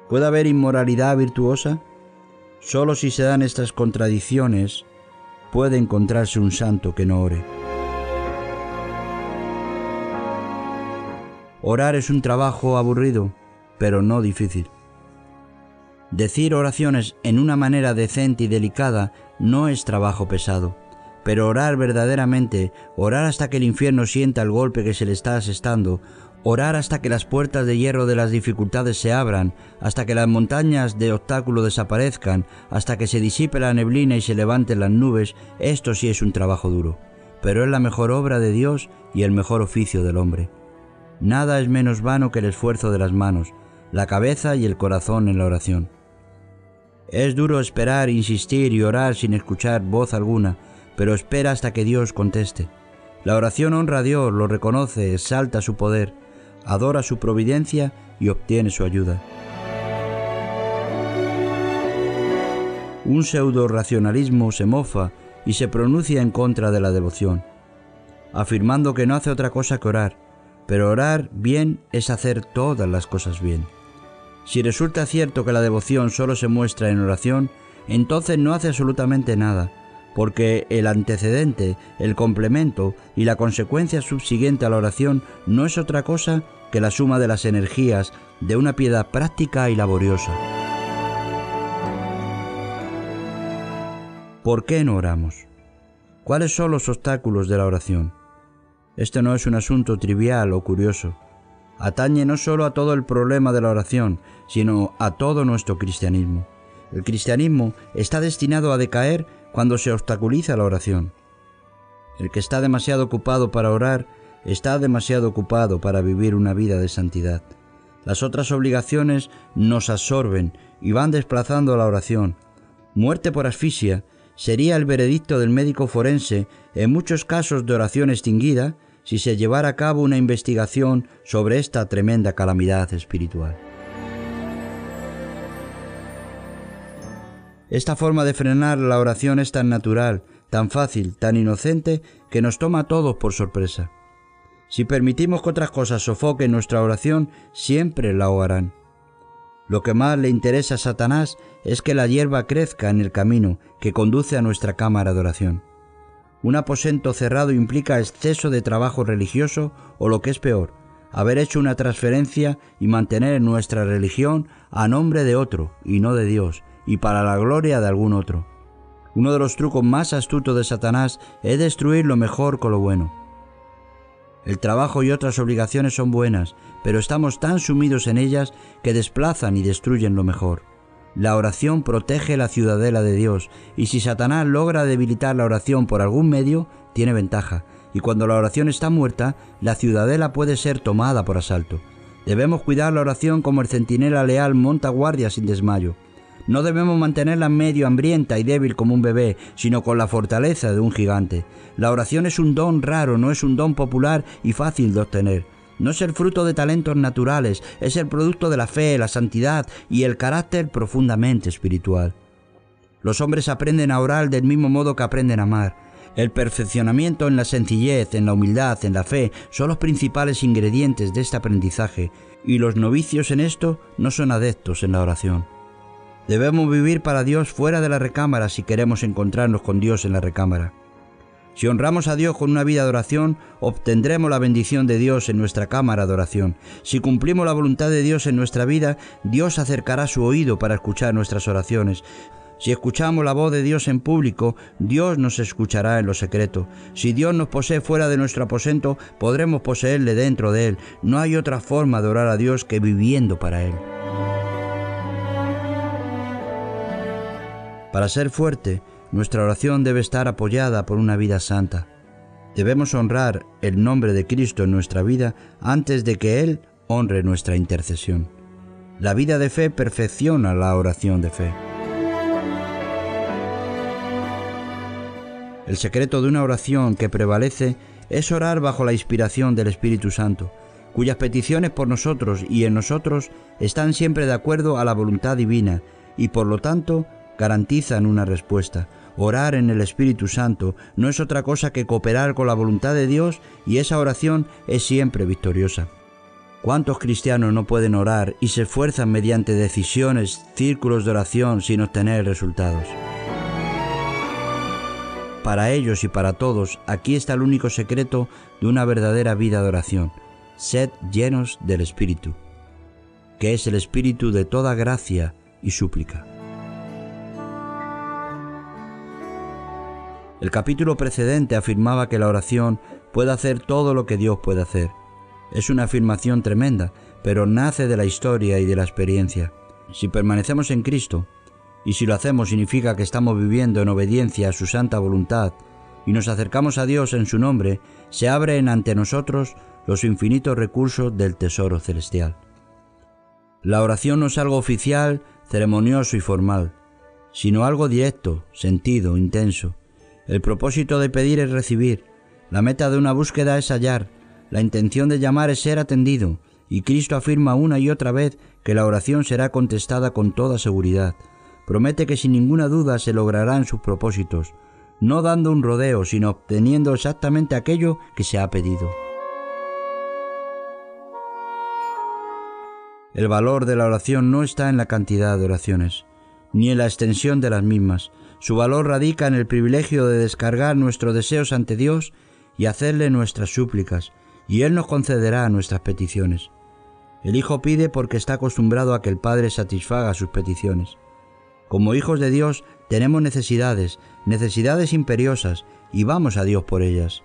¿Puede haber inmoralidad virtuosa? Solo si se dan estas contradicciones, puede encontrarse un santo que no ore. Orar es un trabajo aburrido, pero no difícil. Decir oraciones en una manera decente y delicada no es trabajo pesado, pero orar verdaderamente, orar hasta que el infierno sienta el golpe que se le está asestando, orar hasta que las puertas de hierro de las dificultades se abran, hasta que las montañas de obstáculo desaparezcan, hasta que se disipe la neblina y se levanten las nubes, esto sí es un trabajo duro, pero es la mejor obra de Dios y el mejor oficio del hombre. Nada es menos vano que el esfuerzo de las manos, la cabeza y el corazón en la oración. Es duro esperar, insistir y orar sin escuchar voz alguna, pero espera hasta que Dios conteste. La oración honra a Dios, lo reconoce, exalta su poder, adora su providencia y obtiene su ayuda. Un pseudo-racionalismo se mofa y se pronuncia en contra de la devoción, afirmando que no hace otra cosa que orar, pero orar bien es hacer todas las cosas bien. Si resulta cierto que la devoción solo se muestra en oración, entonces no hace absolutamente nada, porque el antecedente, el complemento y la consecuencia subsiguiente a la oración no es otra cosa que la suma de las energías de una piedad práctica y laboriosa. ¿Por qué no oramos? ¿Cuáles son los obstáculos de la oración? Este no es un asunto trivial o curioso. Atañe no solo a todo el problema de la oración, sino a todo nuestro cristianismo. El cristianismo está destinado a decaer cuando se obstaculiza la oración. El que está demasiado ocupado para orar, está demasiado ocupado para vivir una vida de santidad. Las otras obligaciones nos absorben y van desplazando la oración. Muerte por asfixia sería el veredicto del médico forense en muchos casos de oración extinguida si se llevara a cabo una investigación sobre esta tremenda calamidad espiritual. Esta forma de frenar la oración es tan natural, tan fácil, tan inocente, que nos toma a todos por sorpresa. Si permitimos que otras cosas sofoquen nuestra oración, siempre la ahogarán. Lo que más le interesa a Satanás es que la hierba crezca en el camino que conduce a nuestra cámara de oración. Un aposento cerrado implica exceso de trabajo religioso o, lo que es peor, haber hecho una transferencia y mantener nuestra religión a nombre de otro y no de Dios, y para la gloria de algún otro. Uno de los trucos más astutos de Satanás es destruir lo mejor con lo bueno. El trabajo y otras obligaciones son buenas, pero estamos tan sumidos en ellas que desplazan y destruyen lo mejor. La oración protege la ciudadela de Dios, y si Satanás logra debilitar la oración por algún medio, tiene ventaja, y cuando la oración está muerta, la ciudadela puede ser tomada por asalto. Debemos cuidar la oración como el centinela leal monta guardia sin desmayo. No debemos mantenerla medio hambrienta y débil como un bebé, sino con la fortaleza de un gigante. La oración es un don raro, no es un don popular y fácil de obtener. No es el fruto de talentos naturales, es el producto de la fe, la santidad y el carácter profundamente espiritual. Los hombres aprenden a orar del mismo modo que aprenden a amar. El perfeccionamiento en la sencillez, en la humildad, en la fe, son los principales ingredientes de este aprendizaje, y los novicios en esto no son adeptos en la oración. Debemos vivir para Dios fuera de la recámara si queremos encontrarnos con Dios en la recámara. Si honramos a Dios con una vida de oración, obtendremos la bendición de Dios en nuestra cámara de oración. Si cumplimos la voluntad de Dios en nuestra vida, Dios acercará su oído para escuchar nuestras oraciones. Si escuchamos la voz de Dios en público, Dios nos escuchará en lo secreto. Si Dios nos posee fuera de nuestro aposento, podremos poseerle dentro de él. No hay otra forma de orar a Dios que viviendo para él. Para ser fuerte, nuestra oración debe estar apoyada por una vida santa. Debemos honrar el nombre de Cristo en nuestra vida antes de que Él honre nuestra intercesión. La vida de fe perfecciona la oración de fe. El secreto de una oración que prevalece es orar bajo la inspiración del Espíritu Santo, cuyas peticiones por nosotros y en nosotros están siempre de acuerdo a la voluntad divina y por lo tanto garantizan una respuesta. Orar en el Espíritu Santo no es otra cosa que cooperar con la voluntad de Dios y esa oración es siempre victoriosa. ¿Cuántos cristianos no pueden orar y se esfuerzan mediante decisiones, círculos de oración sin obtener resultados? Para ellos y para todos, aquí está el único secreto de una verdadera vida de oración. Sed llenos del Espíritu, que es el Espíritu de toda gracia y súplica. El capítulo precedente afirmaba que la oración puede hacer todo lo que Dios puede hacer. Es una afirmación tremenda, pero nace de la historia y de la experiencia. Si permanecemos en Cristo, y si lo hacemos significa que estamos viviendo en obediencia a su santa voluntad y nos acercamos a Dios en su nombre, se abren ante nosotros los infinitos recursos del tesoro celestial. La oración no es algo oficial, ceremonioso y formal, sino algo directo, sentido, intenso. El propósito de pedir es recibir, la meta de una búsqueda es hallar, la intención de llamar es ser atendido, y Cristo afirma una y otra vez que la oración será contestada con toda seguridad. Promete que sin ninguna duda se lograrán sus propósitos, no dando un rodeo, sino obteniendo exactamente aquello que se ha pedido. El valor de la oración no está en la cantidad de oraciones, ni en la extensión de las mismas. Su valor radica en el privilegio de descargar nuestros deseos ante Dios y hacerle nuestras súplicas, y Él nos concederá nuestras peticiones. El Hijo pide porque está acostumbrado a que el Padre satisfaga sus peticiones. Como hijos de Dios tenemos necesidades imperiosas, y vamos a Dios por ellas.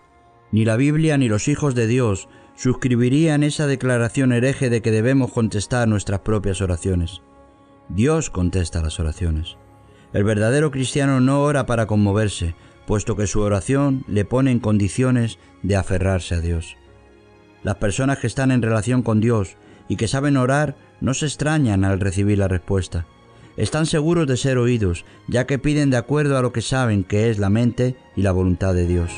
Ni la Biblia ni los hijos de Dios suscribirían esa declaración hereje de que debemos contestar nuestras propias oraciones. Dios contesta las oraciones. El verdadero cristiano no ora para conmoverse, puesto que su oración le pone en condiciones de aferrarse a Dios. Las personas que están en relación con Dios y que saben orar no se extrañan al recibir la respuesta. Están seguros de ser oídos, ya que piden de acuerdo a lo que saben que es la mente y la voluntad de Dios.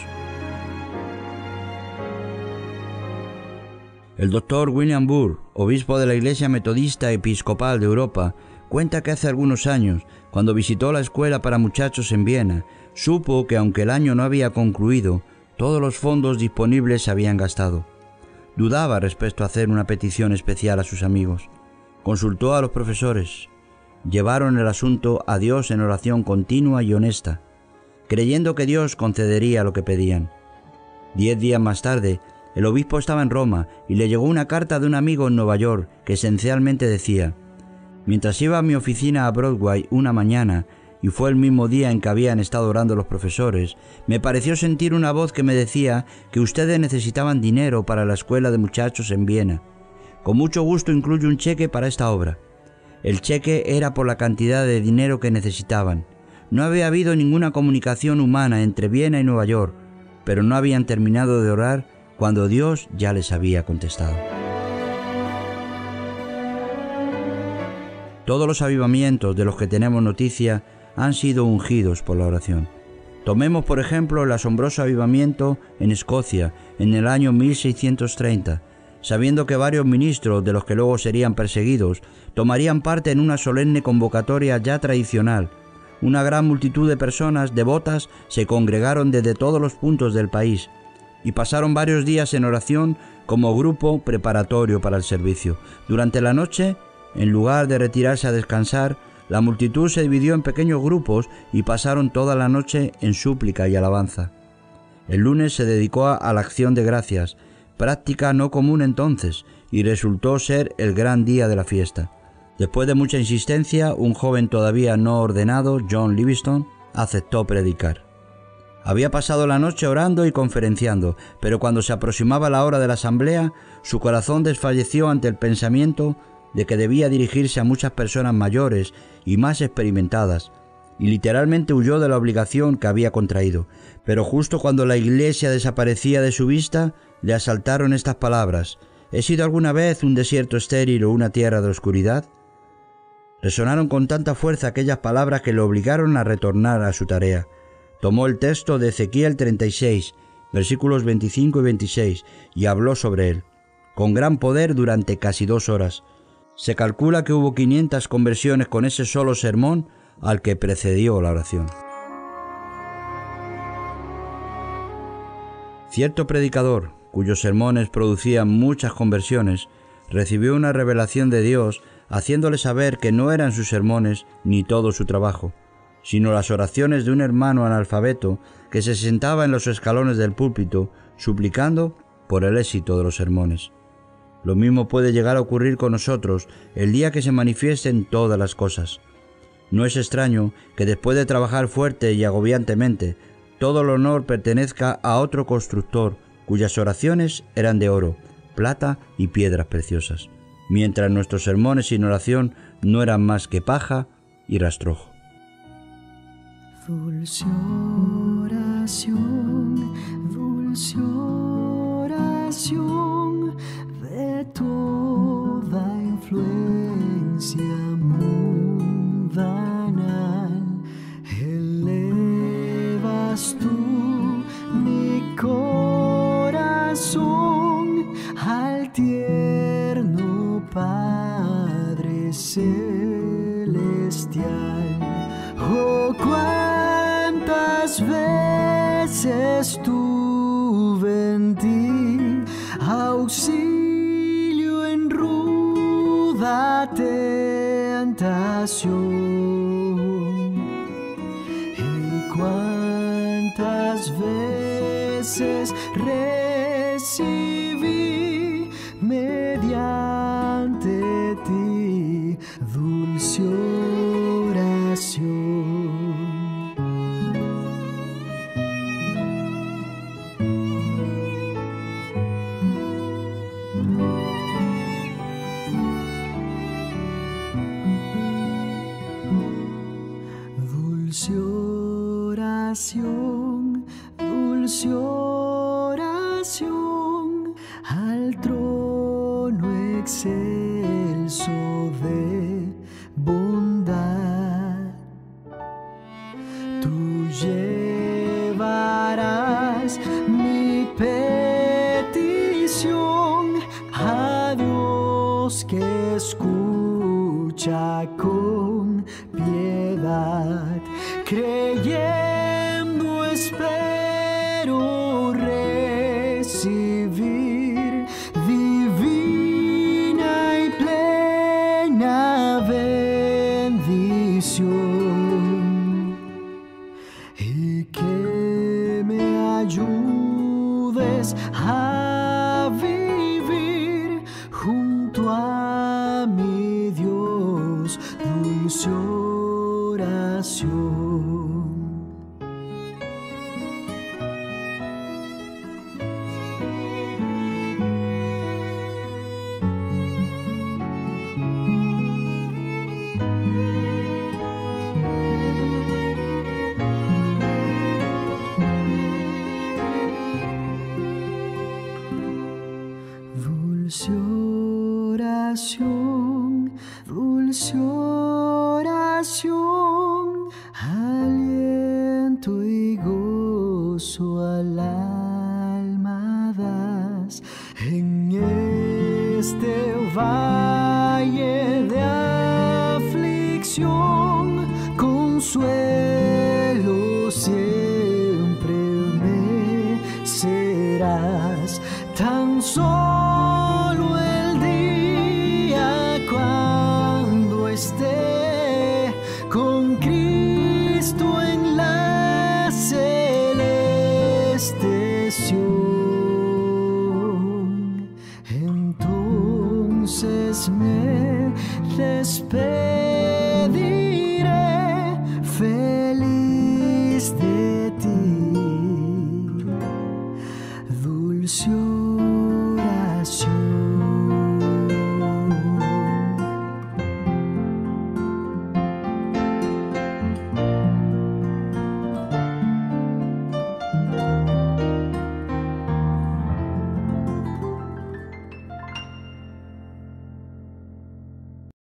El doctor William Burr, obispo de la Iglesia Metodista Episcopal de Europa, cuenta que hace algunos años, cuando visitó la escuela para muchachos en Viena, supo que aunque el año no había concluido, todos los fondos disponibles se habían gastado. Dudaba respecto a hacer una petición especial a sus amigos. Consultó a los profesores. Llevaron el asunto a Dios en oración continua y honesta, creyendo que Dios concedería lo que pedían. 10 días más tarde, el obispo estaba en Roma y le llegó una carta de un amigo en Nueva York que esencialmente decía: mientras iba a mi oficina a Broadway una mañana, y fue el mismo día en que habían estado orando los profesores, me pareció sentir una voz que me decía que ustedes necesitaban dinero para la escuela de muchachos en Viena. Con mucho gusto incluyo un cheque para esta obra. El cheque era por la cantidad de dinero que necesitaban. No había habido ninguna comunicación humana entre Viena y Nueva York, pero no habían terminado de orar cuando Dios ya les había contestado. Todos los avivamientos de los que tenemos noticia han sido ungidos por la oración. Tomemos por ejemplo el asombroso avivamiento en Escocia en el año 1630, sabiendo que varios ministros de los que luego serían perseguidos tomarían parte en una solemne convocatoria ya tradicional. Una gran multitud de personas devotas se congregaron desde todos los puntos del país y pasaron varios días en oración como grupo preparatorio para el servicio. Durante la noche, en lugar de retirarse a descansar, la multitud se dividió en pequeños grupos y pasaron toda la noche en súplica y alabanza. El lunes se dedicó a la acción de gracias, práctica no común entonces, y resultó ser el gran día de la fiesta. Después de mucha insistencia, un joven todavía no ordenado, John Livingstone, aceptó predicar. Había pasado la noche orando y conferenciando, pero cuando se aproximaba la hora de la asamblea, su corazón desfalleció ante el pensamiento de que debía dirigirse a muchas personas mayores y más experimentadas, y literalmente huyó de la obligación que había contraído. Pero justo cuando la iglesia desaparecía de su vista, le asaltaron estas palabras: ¿he sido alguna vez un desierto estéril o una tierra de oscuridad? Resonaron con tanta fuerza aquellas palabras que le obligaron a retornar a su tarea. Tomó el texto de Ezequiel 36, versículos 25 y 26, y habló sobre él, con gran poder durante casi 2 horas. Se calcula que hubo 500 conversiones con ese solo sermón al que precedió la oración. Cierto predicador, cuyos sermones producían muchas conversiones, recibió una revelación de Dios haciéndole saber que no eran sus sermones ni todo su trabajo, sino las oraciones de un hermano analfabeto que se sentaba en los escalones del púlpito suplicando por el éxito de los sermones. Lo mismo puede llegar a ocurrir con nosotros el día que se manifiesten todas las cosas. No es extraño que después de trabajar fuerte y agobiantemente, todo el honor pertenezca a otro constructor cuyas oraciones eran de oro, plata y piedras preciosas, mientras nuestros sermones sin oración no eran más que paja y rastrojo. Dulce oración de toda influencia mundanal, elevas tú mi corazón al tierno Padre celestial. Oh, cuántas veces tuve en ti auxilio en ruda tentación, y cuántas veces recibí mediante ti dulce oración. Dulce oración al trono excelso de bondad. Tú llevarás mi petición a Dios que escucha con piedad, creyendo espero recibir divina y plena bendición, y que me ayudes a vivir junto a mi Dios. Dulce oración. Dulce oración, aliento y gozo al alma das en este valle de aflicción, consuelo